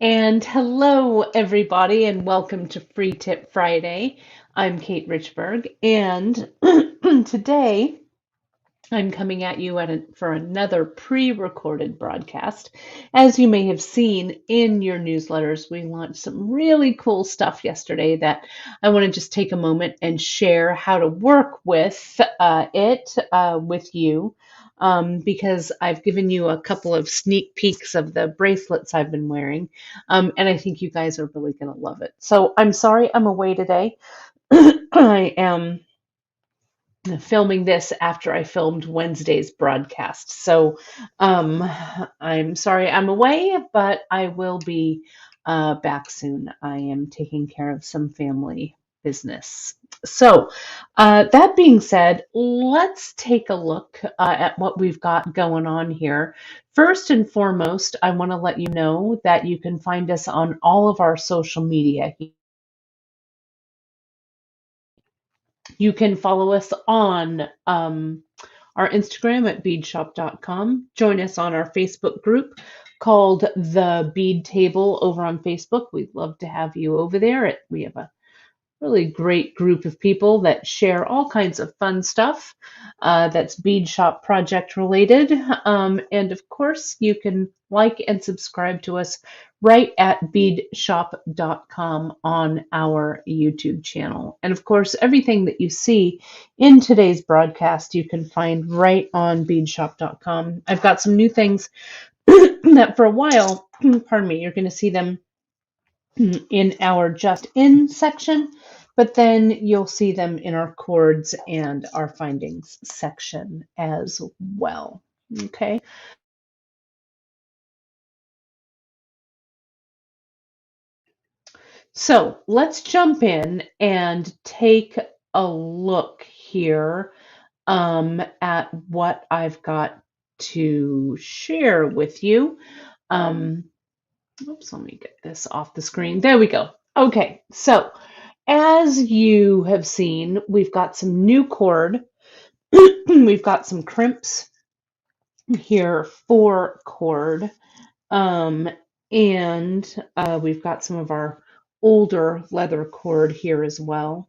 And hello, everybody, and welcome to Free Tip Friday. I'm Kate Richberg, and today I'm coming at you for another pre-recorded broadcast. As you may have seen in your newsletters, we launched some really cool stuff yesterday that I want to just take a moment and share how to work with with you. Because I've given you a couple of sneak peeks of the bracelets I've been wearing, and I think you guys are really going to love it. So I'm sorry I'm away today. I am filming this after I filmed Wednesday's broadcast. So I'm sorry I'm away, but I will be back soon. I am taking care of some family business. So that being said, let's take a look at what we've got going on here. First and foremost, I want to let you know that you can find us on all of our social media. You can follow us on our Instagram at beadshop.com. Join us on our Facebook group called The Bead Table over on Facebook. We'd love to have you over there. We have a really great group of people that share all kinds of fun stuff that's bead shop project related. And of course, you can like and subscribe to us right at beadshop.com on our YouTube channel. And of course, everything that you see in today's broadcast, you can find right on beadshop.com. I've got some new things that for a while, pardon me, you're going to see them in our just in section, but then you'll see them in our chords and our findings section as well. Okay. So let's jump in and take a look here at what I've got to share with you. Oops, let me get this off the screen. There we go. Okay, so as you have seen, we've got some new cord. We've got some crimps here for cord. Um, and we've got some of our older leather cord here as well.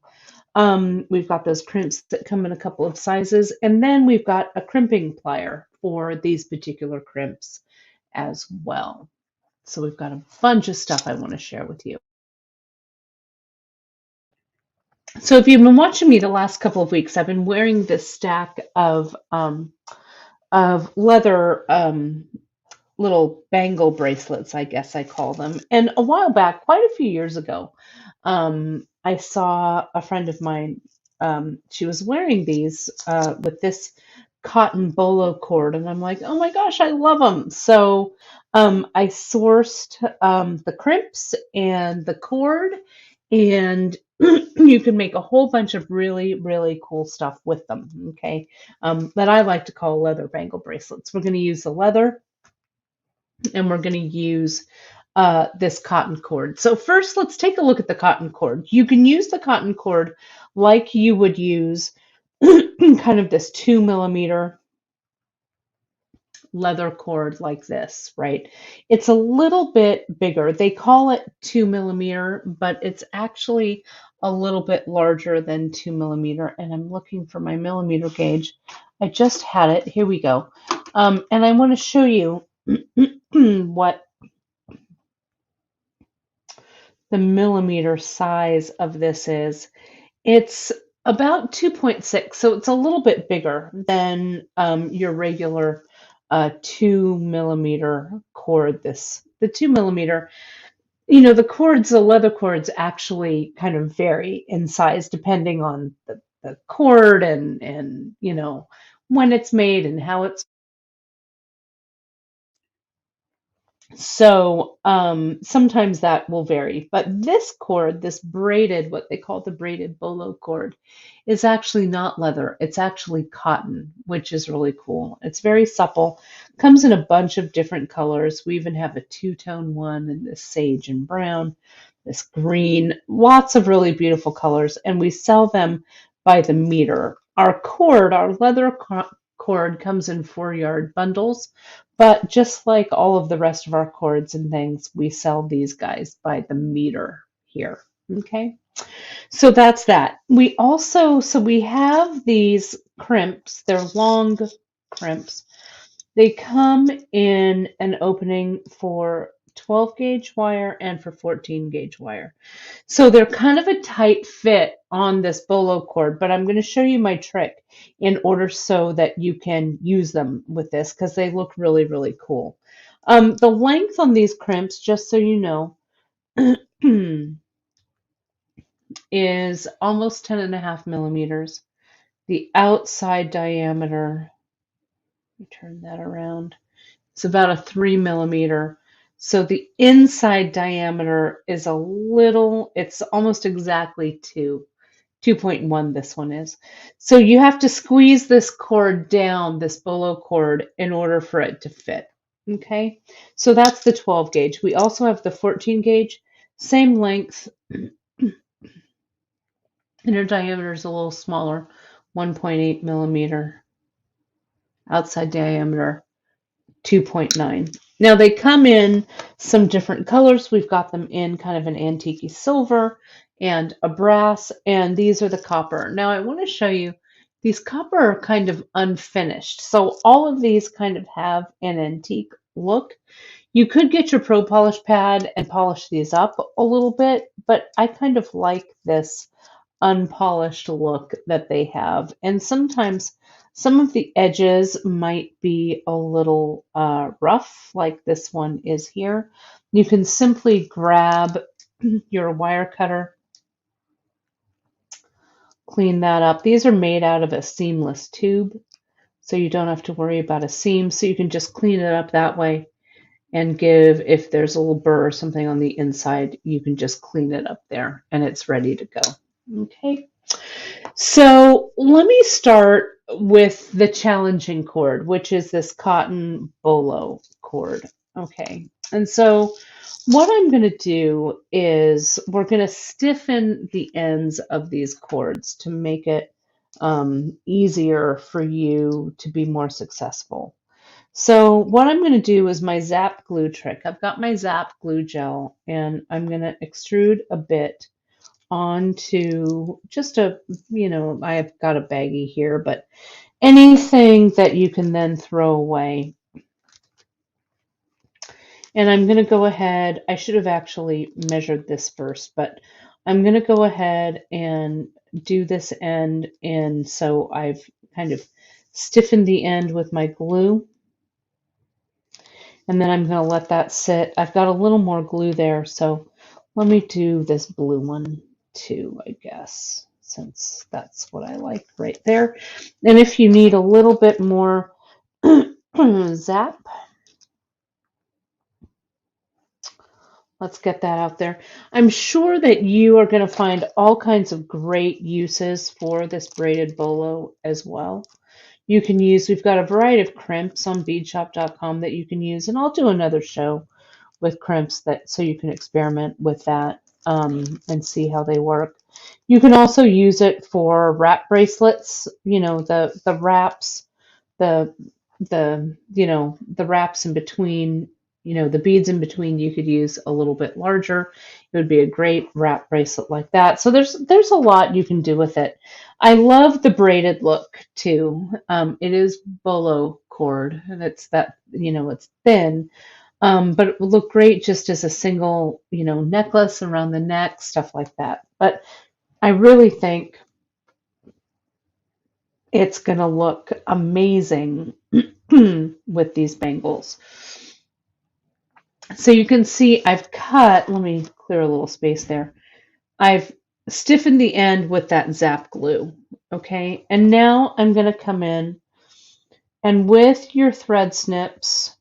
We've got those crimps that come in a couple of sizes. And then we've got a crimping plier for these particular crimps as well. So we've got a bunch of stuff I want to share with you. So if you've been watching me the last couple of weeks, I've been wearing this stack of leather little bangle bracelets, I guess I call them. And a while back, quite a few years ago, I saw a friend of mine. She was wearing these with this cotton bolo cord, and I'm like, oh my gosh, I love them. So I sourced the crimps and the cord, and you can make a whole bunch of really, really cool stuff with them. Okay, that I like to call leather bangle bracelets. We're going to use the leather, and we're going to use this cotton cord. So first, let's take a look at the cotton cord. You can use the cotton cord like you would use kind of this 2 millimeter leather cord like this, right? It's a little bit bigger. They call it 2 millimeter, but it's actually a little bit larger than 2 millimeter. And I'm looking for my millimeter gauge. I just had it. Here we go. And I want to show you what the millimeter size of this is. It's about 2.6, so it's a little bit bigger than your regular 2 millimeter cord. The 2 millimeter, the cords, the leather cords actually kind of vary in size depending on the cord and when it's made and how it's. So sometimes that will vary, but this cord, this braided, what they call the braided bolo cord, is actually not leather. It's actually cotton, which is really cool. It's very supple, comes in a bunch of different colors. We even have a two-tone one, and this sage and brown, this green, lots of really beautiful colors, and we sell them by the meter. Our cord, our leather cord comes in 4-yard bundles, but just like all of the rest of our cords and things, we sell these guys by the meter here. Okay, so that's that. We have these crimps, they're long crimps. They come in an opening for 12 gauge wire and for 14 gauge wire. So they're kind of a tight fit on this bolo cord, but I'm going to show you my trick in order so that you can use them with this because they look really, really cool. The length on these crimps, just so you know, is almost 10.5 millimeters. The outside diameter, let me turn that around, it's about a 3 millimeter. So the inside diameter is a little, it's almost exactly 2.1 this one is. So you have to squeeze this cord down, this bolo cord, in order for it to fit. Okay, so that's the 12 gauge. We also have the 14 gauge, same length. Inner diameter is a little smaller, 1.8 millimeter. Outside diameter, 2.9. Now they come in some different colors. We've got them in kind of an antique silver and a brass, and these are the copper. Now I want to show you, these copper are kind of unfinished. So all of these kind of have an antique look. You could get your pro polish pad and polish these up a little bit, but I kind of like this unpolished look that they have. And sometimes some of the edges might be a little rough, like this one is here. You can simply grab your wire cutter, clean that up. These are made out of a seamless tube, so you don't have to worry about a seam. So you can just clean it up that way and give, if there's a little burr or something on the inside, you can just clean it up there and it's ready to go. Okay. So let me start with the challenging cord, which is this cotton bolo cord. Okay, and so what I'm going to do is we're going to stiffen the ends of these cords to make it easier for you to be more successful. So what I'm going to do is my zap glue trick. I've got my zap glue gel and I'm going to extrude a bit onto just a, I've got a baggie here, but anything that you can then throw away. And I'm going to go ahead, I should have actually measured this first, but I'm going to go ahead and do this end. And so I've kind of stiffened the end with my glue. And then I'm going to let that sit. I've got a little more glue there, so let me do this blue one too, I guess, since that's what I like right there. And if you need a little bit more zap, let's get that out there. I'm sure that you are going to find all kinds of great uses for this braided bolo as well. You can use, we've got a variety of crimps on beadshop.com that you can use, and I'll do another show with crimps that so you can experiment with that and see how they work. You can also use it for wrap bracelets, the wraps, the the wraps in between, the beads in between, you could use a little bit larger. It would be a great wrap bracelet like that. So there's a lot you can do with it. I love the braided look too. It is bolo cord and it's that, it's thin. But it would look great just as a single, necklace around the neck, stuff like that. But I really think it's going to look amazing with these bangles. So you can see I've cut, let me clear a little space there. I've stiffened the end with that zap glue, okay? And now I'm going to come in and with your thread snips,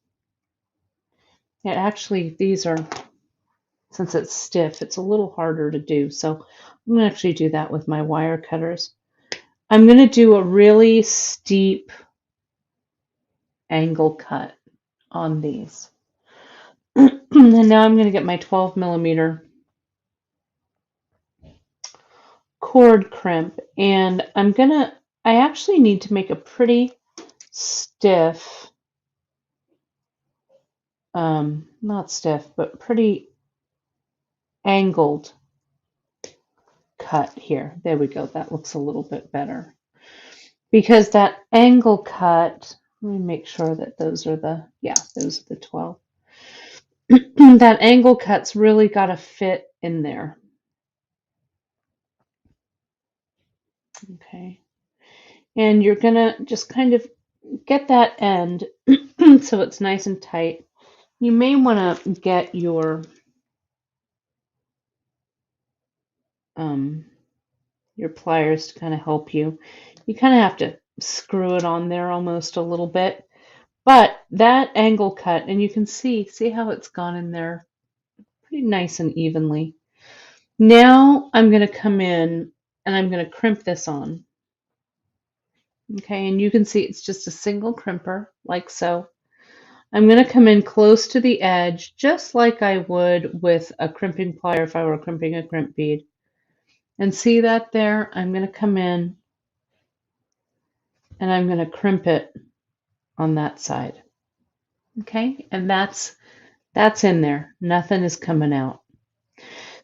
and actually these are, since it's stiff, it's a little harder to do. So I'm going to actually do that with my wire cutters. I'm going to do a really steep angle cut on these. And now I'm going to get my 12 millimeter cord crimp, and I actually need to make a pretty stiff, not stiff, but pretty angled cut here. There we go. That looks a little bit better. Because that angle cut, let me make sure that those are the, yeah, those are the 12. That angle cut's really got to fit in there. Okay. And you're going to just kind of get that end so it's nice and tight. You may want to get your pliers to kind of help you. You kind of have to screw it on there almost a little bit. But that angle cut, and you can see how it's gone in there pretty nice and evenly. Now I'm going to come in and I'm going to crimp this on. Okay, and you can see it's just a single crimper, like so. I'm going to come in close to the edge, just like I would with a crimping plier if I were crimping a crimp bead. And see that there? I'm going to come in and I'm going to crimp it on that side. Okay, and that's in there. Nothing is coming out.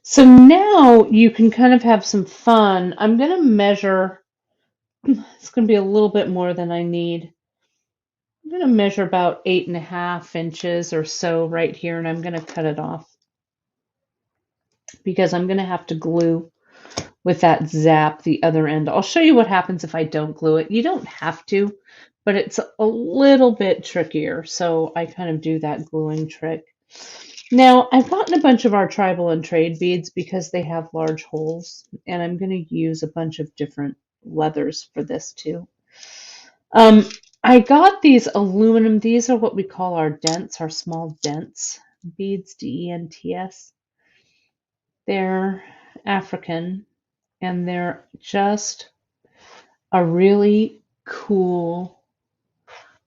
So now you can kind of have some fun. I'm going to measure. It's going to be a little bit more than I need. I'm going to measure about 8.5 inches or so right here, and I'm going to cut it off because I'm going to have to glue with that zap the other end. I'll show you what happens if I don't glue it. You don't have to, but it's a little bit trickier, so I kind of do that gluing trick. Now, I've gotten a bunch of our tribal and trade beads because they have large holes, and I'm going to use a bunch of different leathers for this too. I got these aluminum, these are what we call our dents, our small dents beads, D-E-N-T-S. They're African, and they're just a really cool,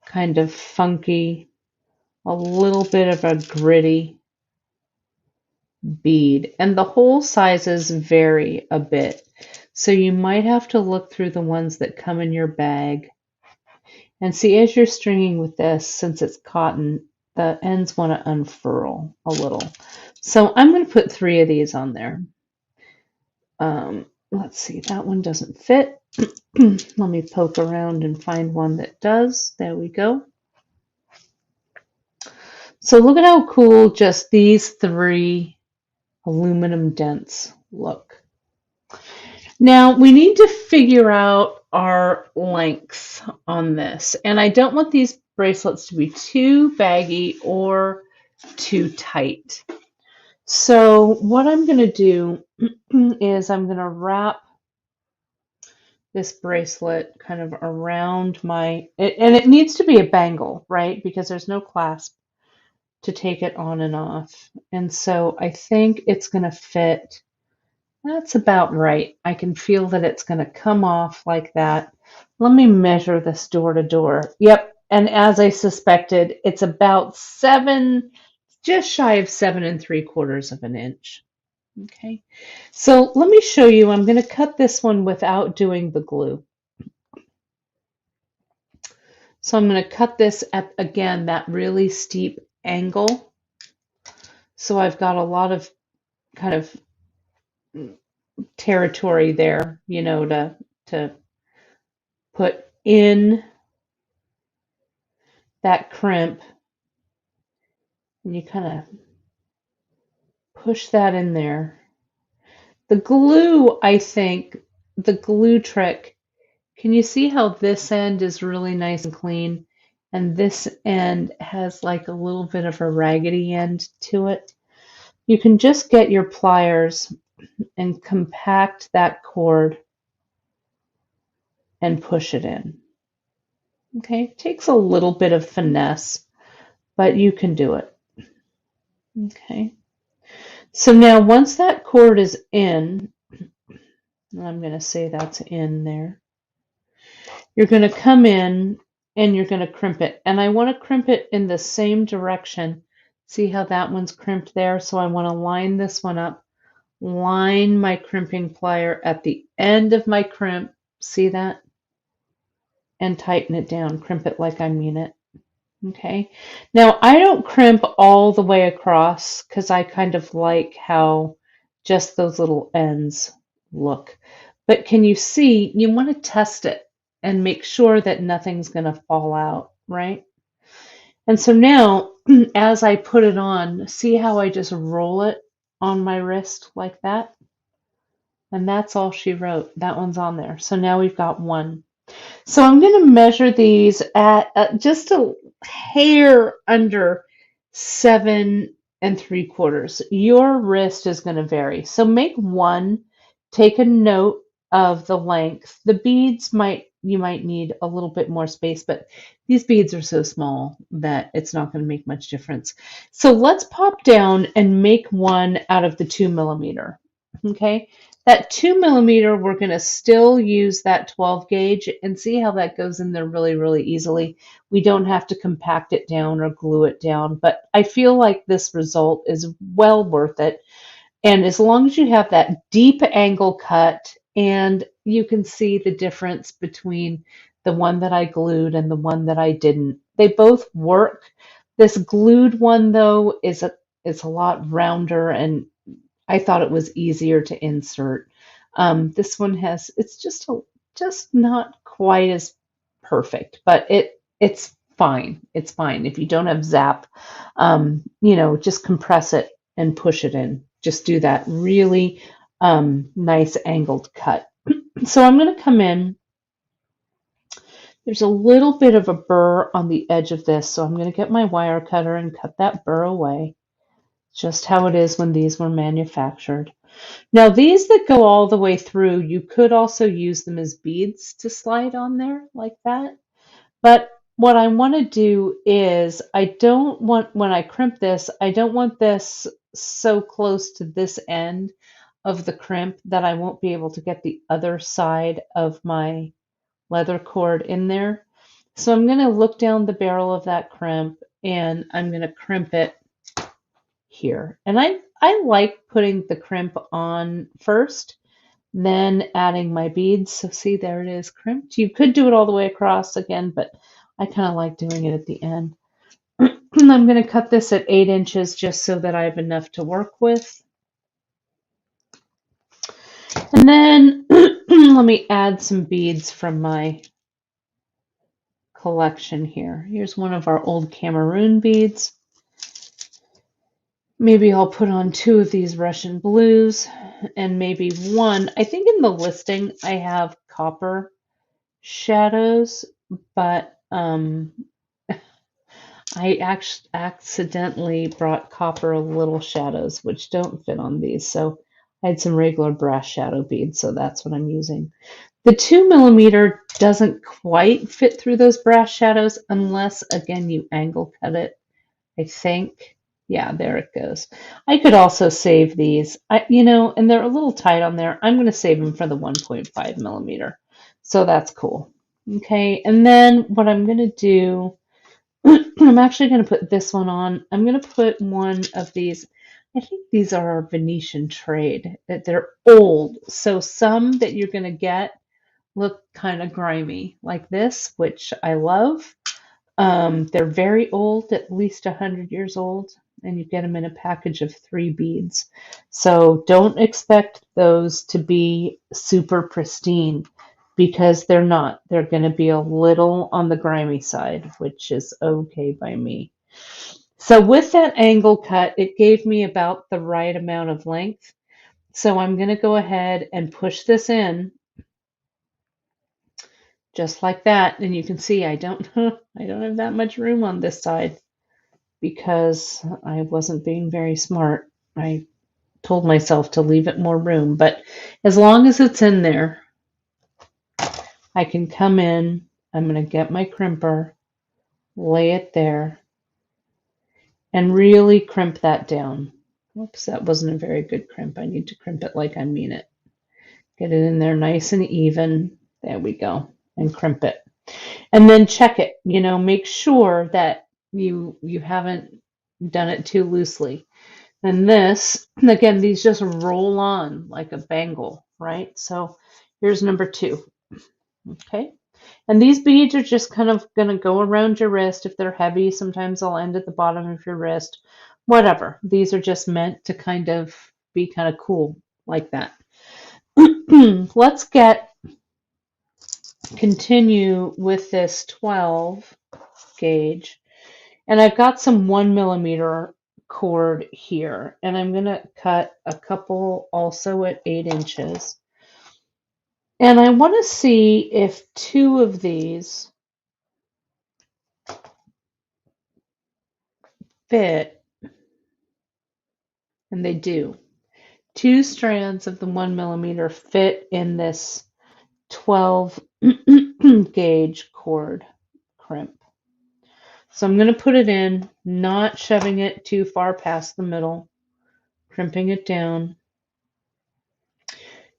kind of funky, a little bit of a gritty bead. And the hole sizes vary a bit. So you might have to look through the ones that come in your bag. And see, as you're stringing with this, since it's cotton, the ends want to unfurl a little. So I'm going to put 3 of these on there. Let's see, that one doesn't fit. Let me poke around and find one that does. There we go. So look at how cool just these 3 aluminum dents look. Now we need to figure out our length on this. And I don't want these bracelets to be too baggy or too tight. So what I'm going to do is I'm going to wrap this bracelet kind of around and it needs to be a bangle, right? Because there's no clasp to take it on and off. And so I think it's going to fit. That's about right. I can feel that it's going to come off like that. Let me measure this door to door. Yep. And as I suspected, it's about 7, just shy of 7 3/4 of an inch. Okay. So let me show you. I'm going to cut this one without doing the glue. So I'm going to cut this at, again, that really steep angle. So I've got a lot of kind of territory there, you know, to put in that crimp, and you kind of push that in there. The glue, I think, the glue trick, can you see how this end is really nice and clean, and this end has like a little bit of a raggedy end to it? You can just get your pliers and compact that cord and push it in. Okay, it takes a little bit of finesse, but you can do it. Okay, so now once that cord is in, I'm going to say that's in there, you're going to come in and you're going to crimp it. And I want to crimp it in the same direction. See how that one's crimped there? So I want to line this one up, line my crimping plier at the end of my crimp. See that? and tighten it down. Crimp it like I mean it. Okay. Now I don't crimp all the way across because I kind of like how just those little ends look. But can you see, you want to test it and make sure that nothing's going to fall out, right? And so now, as I put it on, see how I just roll it on my wrist like that? And that's all she wrote. That one's on there. So now we've got one. So I'm going to measure these at just a hair under 7 3/4. Your wrist is going to vary. So make one, take a note of the length. The beads you might need a little bit more space, but these beads are so small that it's not going to make much difference. So let's pop down and make one out of the 2 mm. Okay. That 2 mm, we're going to still use that 12 gauge and see how that goes in there really, really easily. We don't have to compact it down or glue it down, but I feel like this result is well worth it. And as long as you have that deep angle cut and you can see the difference between the one that I glued and the one that I didn't, they both work. This glued one though is a lot rounder and I thought it was easier to insert. This one it's just not quite as perfect, but it's fine. It's fine. If you don't have zap, just compress it and push it in. Just do that really nice angled cut. So I'm going to come in. There's a little bit of a burr on the edge of this, so I'm going to get my wire cutter and cut that burr away, just how it is when these were manufactured. Now these that go all the way through, you could also use them as beads to slide on there like that. But what I want to do is when I crimp this, I don't want this so close to this end of the crimp that I won't be able to get the other side of my leather cord in there. So I'm going to look down the barrel of that crimp and I'm going to crimp it here. And I like putting the crimp on first, then adding my beads. So see, there it is crimped. You could do it all the way across again, but I kind of like doing it at the end. I'm going to cut this at 8 inches just so that I have enough to work with. And then let me add some beads from my collection here. Here's one of our old Cameroon beads. Maybe I'll put on 2 of these Russian blues and maybe one. I think in the listing I have copper shadows, but I actually accidentally brought copper little shadows, which don't fit on these. So I had some regular brass shadow beads, so that's what I'm using. The 2 mm doesn't quite fit through those brass shadows unless, again, you angle cut it, I think. Yeah, there it goes. I could also save these, and they're a little tight on there. I'm going to save them for the 1.5 mm. So that's cool. Okay, and then what I'm going to do, I'm actually going to put this one on. I'm going to put one of these. I think these are our Venetian trade. That they're old. So some that you're going to get look kind of grimy, like this, which I love. They're very old, at least 100 years old, and you get them in a package of 3 beads. So don't expect those to be super pristine because they're not. They're going to be a little on the grimy side, which is okay by me. So with that angle cut, it gave me about the right amount of length. So I'm going to go ahead and push this in just like that. And you can see I don't have that much room on this side because I wasn't being very smart. I told myself to leave it more room, but as long as it's in there, I can come in, I'm going to get my crimper, lay it there, and really crimp that down. Whoops, that wasn't a very good crimp. I need to crimp it like I mean it. Get it in there nice and even. There we go. And crimp it. And then check it. Make sure that you haven't done it too loosely. And this, again, these just roll on like a bangle, right? So here's number 2. Okay. And these beads are just kind of going to go around your wrist. If they're heavy, sometimes they'll end at the bottom of your wrist. Whatever. These are just meant to kind of be kind of cool like that. Let's continue with this 12 gauge. And I've got some 1 millimeter cord here. And I'm going to cut a couple also at 8 inches. And I want to see if two of these fit, and they do. Two strands of the 1 millimeter fit in this 12 gauge cord crimp. So I'm going to put it in, not shoving it too far past the middle, crimping it down.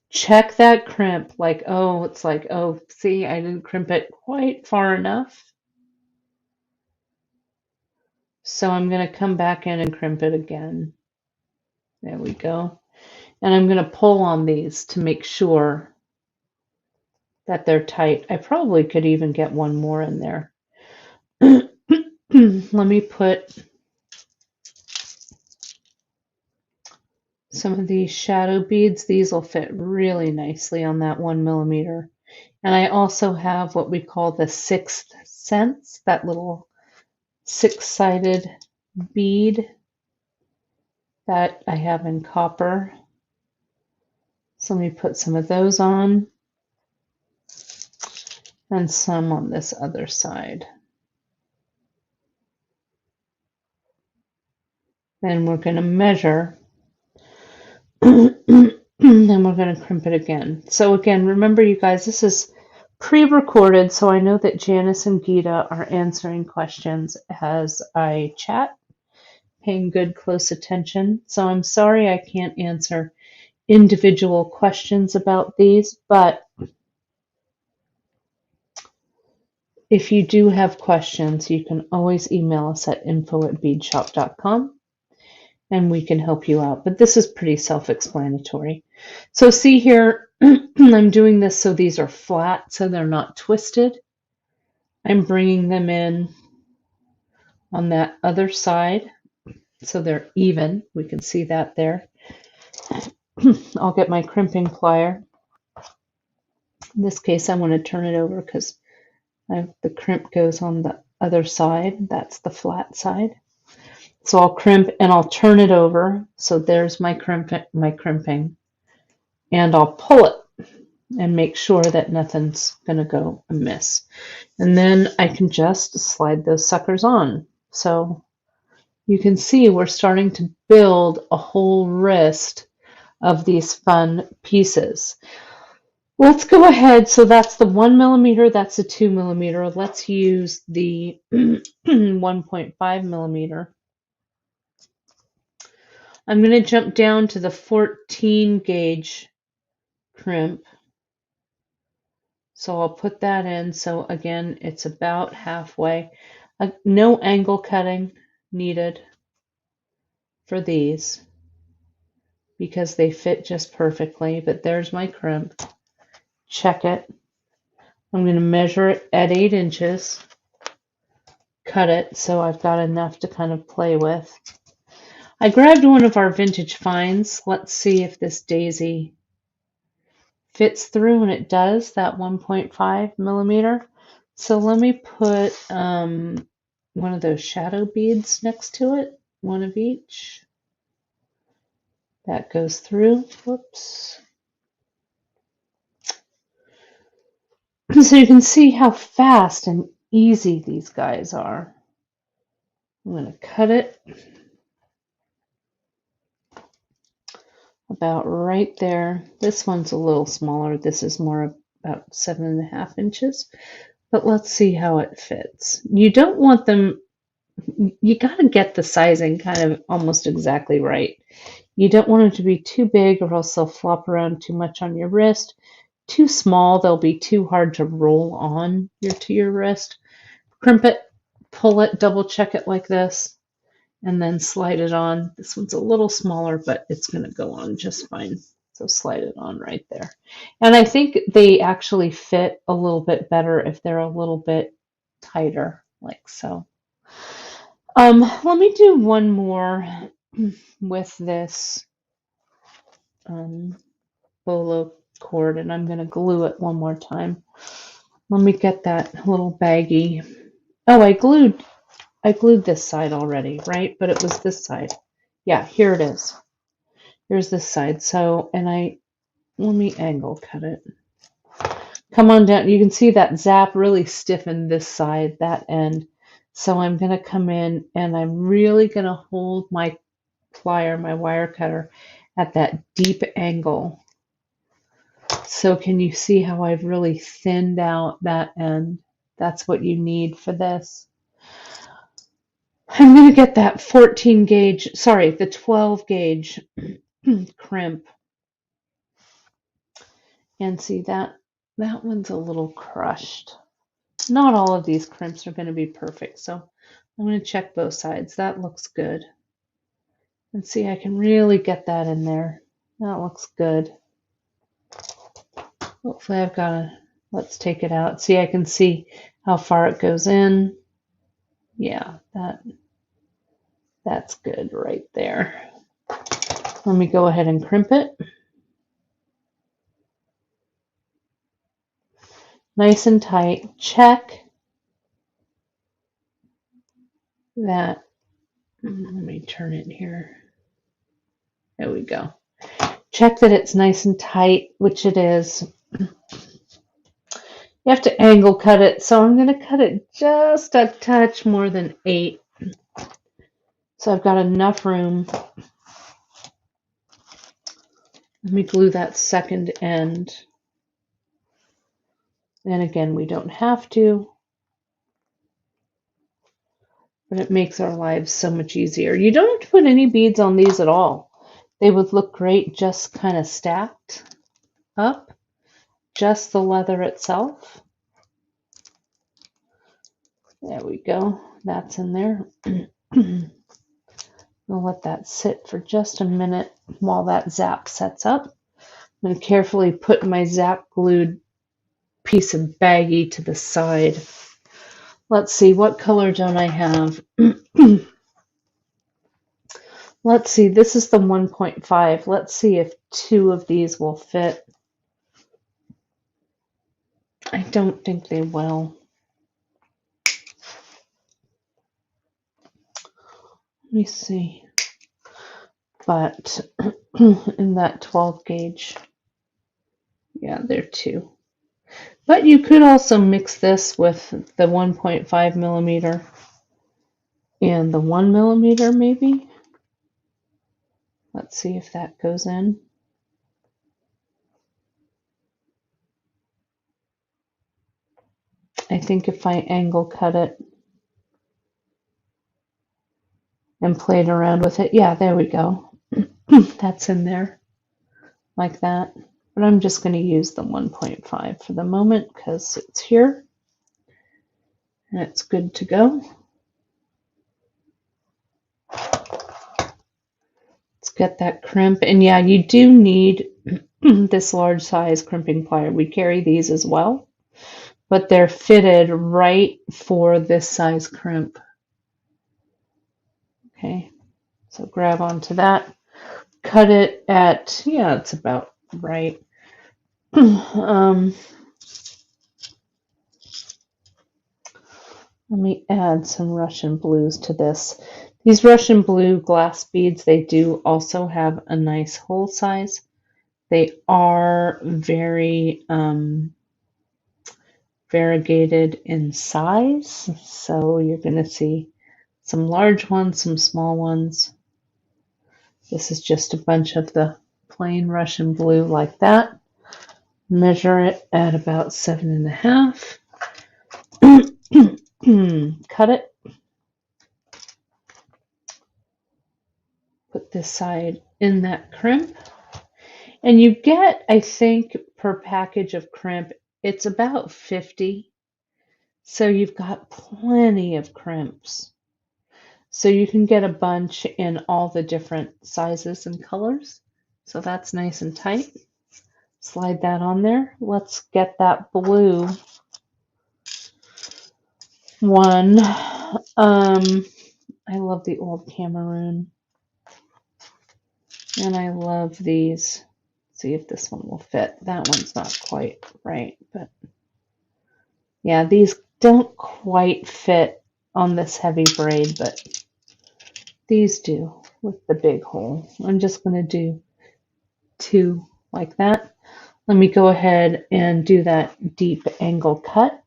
Check that crimp, like, oh, it's like, oh, see, I didn't crimp it quite far enough. So I'm going to come back in and crimp it again. There we go. And I'm going to pull on these to make sure that they're tight. I probably could even get one more in there. Let me put some of these shadow beads. These will fit really nicely on that 1 millimeter. And I also have what we call the sixth sense, that little six-sided bead that I have in copper. So let me put some of those on and some on this other side. Then we're going to measure and then we're going to crimp it again. So again, remember you guys, this is pre-recorded, so I know that Janice and Gita are answering questions as I chat, paying good close attention. So I'm sorry I can't answer individual questions about these, but if you do have questions, you can always email us at info@beadshop.com and we can help you out. But this is pretty self-explanatory. So see here, I'm doing this so these are flat, so they're not twisted. I'm bringing them in on that other side so they're even. We can see that there. I'll get my crimping plier. In this case, I want to turn it over because the crimp goes on the other side. That's the flat side. So I'll crimp and I'll turn it over. So there's my crimping. And I'll pull it and make sure that nothing's going to go amiss. And then I can just slide those suckers on. So you can see we're starting to build a whole wrist of these fun pieces. Let's go ahead. So that's the 1 millimeter, that's the 2 millimeter. Let's use the 1.5 millimeter. I'm going to jump down to the 14 gauge crimp. So I'll put that in. So again, it's about halfway. No angle cutting needed for these because they fit just perfectly. But there's my crimp. Check it. I'm going to measure it at 8 inches. Cut it so I've got enough to kind of play with. I grabbed one of our vintage finds. Let's see if this daisy fits through, and it does, that 1.5 millimeter. So let me put one of those shadow beads next to it, one of each. That goes through. Whoops. So you can see how fast and easy these guys are. I'm going to cut it about right there. This one's a little smaller. This is more about 7.5 inches. But let's see how it fits. You don't want them, you got to get the sizing kind of almost exactly right. You don't want them to be too big or else they'll flop around too much on your wrist. Too small, they'll be too hard to roll on to your wrist. Crimp it, pull it, double check it like this, and then slide it on. This one's a little smaller, but it's going to go on just fine. So slide it on right there. And I think they actually fit a little bit better if they're a little bit tighter, like so. Let me do one more with this um, bolo cord, and I'm going to glue it one more time. Let me get that little baggie. Oh, I glued this side already, right? But it was this side. Yeah, here it is. Here's this side. So, let me angle cut it. Come on down. You can see that zap really stiffened this side, that end. So I'm going to come in and I'm really going to hold my plier, my wire cutter, at that deep angle. So can you see how I've really thinned out that end? That's what you need for this. I'm going to get that 14 gauge, sorry, the 12 gauge crimp. And see that one's a little crushed. Not all of these crimps are going to be perfect, so I'm going to check both sides. That looks good. And see, I can really get that in there. That looks good. Hopefully I've got a, let's take it out. See, I can see how far it goes in. Yeah, that's good right there. Let me go ahead and crimp it. Nice and tight. Check that. Let me turn it here. There we go. Check that it's nice and tight, which it is. You have to angle cut it, so I'm going to cut it just a touch more than 8. So I've got enough room. Let me glue that second end. And again, we don't have to, but it makes our lives so much easier. You don't have to put any beads on these at all. They would look great just kind of stacked up, just the leather itself. There we go. That's in there. I'll let that sit for just a minute while that zap sets up. I'm going to carefully put my zap glued piece of baggie to the side. Let's see, what color don't I have? Let's see, this is the 1.5. Let's see if 2 of these will fit. I don't think they will. Let me see. But in that 12 gauge, yeah, they're 2. But you could also mix this with the 1.5 millimeter and the 1 millimeter maybe. Let's see if that goes in. I think if I angle cut it and played around with it, yeah, there we go. That's in there like that. But I'm just going to use the 1.5 for the moment because it's here and it's good to go. Let's get that crimp. And yeah, you do need this large size crimping plier. We carry these as well, but they're fitted right for this size crimp. Okay, so grab onto that. Cut it at, yeah, it's about right. Let me add some Russian blues to this. These Russian blue glass beads, they do also have a nice hole size. They are very variegated in size, so you're going to see some large ones, some small ones. This is just a bunch of the plain Russian blue like that. Measure it at about 7.5. Cut it. Put this side in that crimp. And you get, I think, per package of crimp, it's about 50. So you've got plenty of crimps. So you can get a bunch in all the different sizes and colors So that's nice and tight. Slide that on there. Let's get that blue one. I love the old Cameroon. And I love these. See if this one will fit. That one's not quite right, but yeah, these don't quite fit on this heavy braid, but these do with the big hole. I'm just going to do 2 like that. Let me go ahead and do that deep angle cut.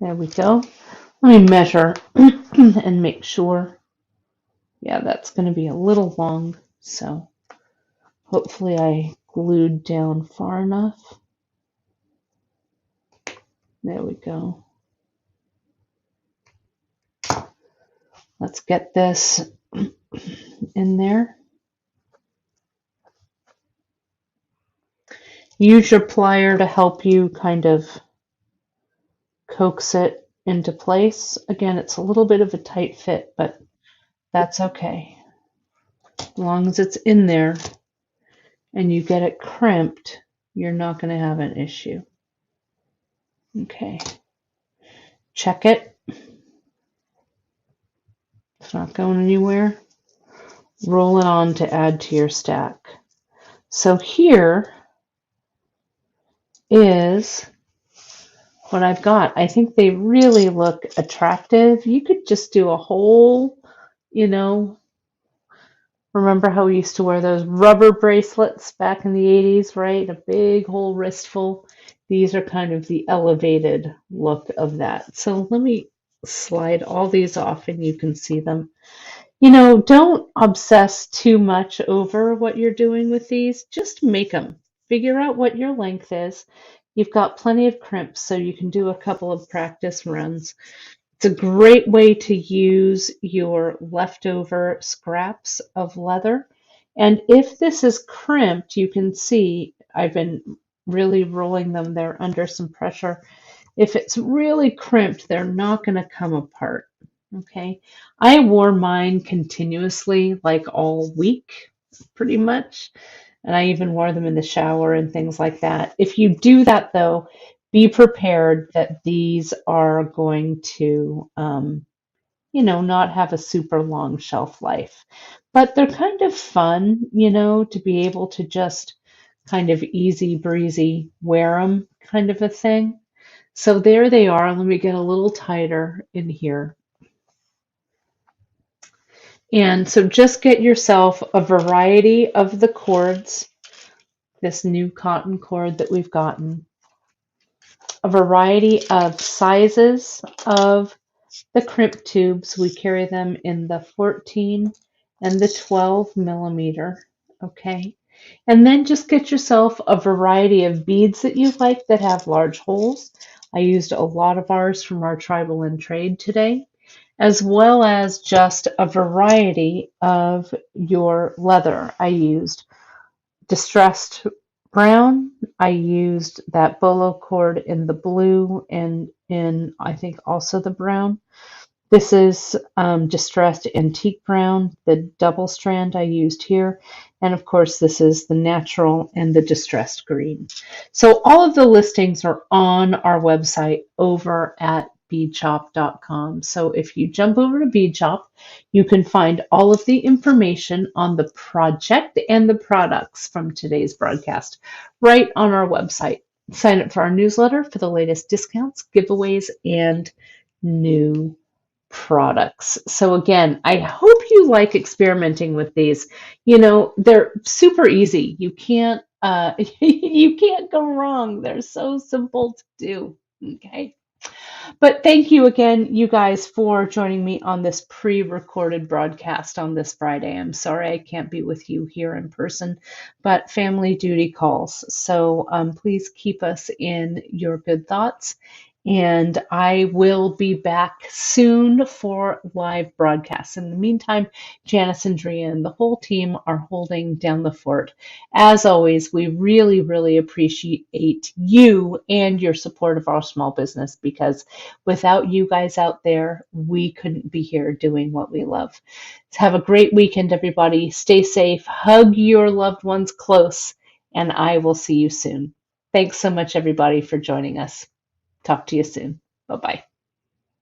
There we go. Let me measure and make sure. Yeah, that's going to be a little long, so hopefully I glued down far enough. There we go. Let's get this in there. Use your plier to help you kind of coax it into place. Again, it's a little bit of a tight fit, but that's okay. As long as it's in there and you get it crimped, you're not going to have an issue. Okay. Check it. It's not going anywhere. Roll it on to add to your stack. So here is what I've got. I think they really look attractive. You could just do a whole, remember how we used to wear those rubber bracelets back in the 80s, right? A big whole wristful. These are kind of the elevated look of that. So let me slide all these off and you can see them. Don't obsess too much over what you're doing with these. Just make them. Figure out what your length is. You've got plenty of crimps, so you can do a couple of practice runs. It's a great way to use your leftover scraps of leather. And if this is crimped, you can see I've been really rolling them there under some pressure. If it's really crimped, they're not going to come apart. Okay, I wore mine continuously, like all week, pretty much. And I even wore them in the shower and things like that. If you do that, though, be prepared that these are going to, not have a super long shelf life. But they're kind of fun, to be able to just kind of easy breezy wear them, kind of a thing. So there they are. Let me get a little tighter in here. And so just get yourself a variety of the cords, this new cotton cord that we've gotten, a variety of sizes of the crimp tubes. We carry them in the 14 and the 12 millimeter, okay? And then just get yourself a variety of beads that you like that have large holes. I used a lot of ours from our Tribal and Trade today, as well as just a variety of your leather. I used distressed brown. I used that bolo cord in the blue and in, I think, also the brown. This is distressed antique brown, the double strand I used here. And of course, this is the natural and the distressed green. So all of the listings are on our website over at beadshop.com. So if you jump over to BeadShop, you can find all of the information on the project and the products from today's broadcast right on our website. Sign up for our newsletter for the latest discounts, giveaways, and new products. So again, I hope you like experimenting with these. They're super easy. You can't you can't go wrong. They're so simple to do. Okay. But thank you again, you guys, for joining me on this pre-recorded broadcast on this Friday. I'm sorry I can't be with you here in person, but family duty calls. So please keep us in your good thoughts. And I will be back soon for live broadcasts. In the meantime, Janice and Drea and the whole team are holding down the fort. As always, we really, really appreciate you and your support of our small business, because without you guys out there, we couldn't be here doing what we love. So have a great weekend, everybody. Stay safe, hug your loved ones close, and I will see you soon. Thanks so much, everybody, for joining us. Talk to you soon. Bye bye.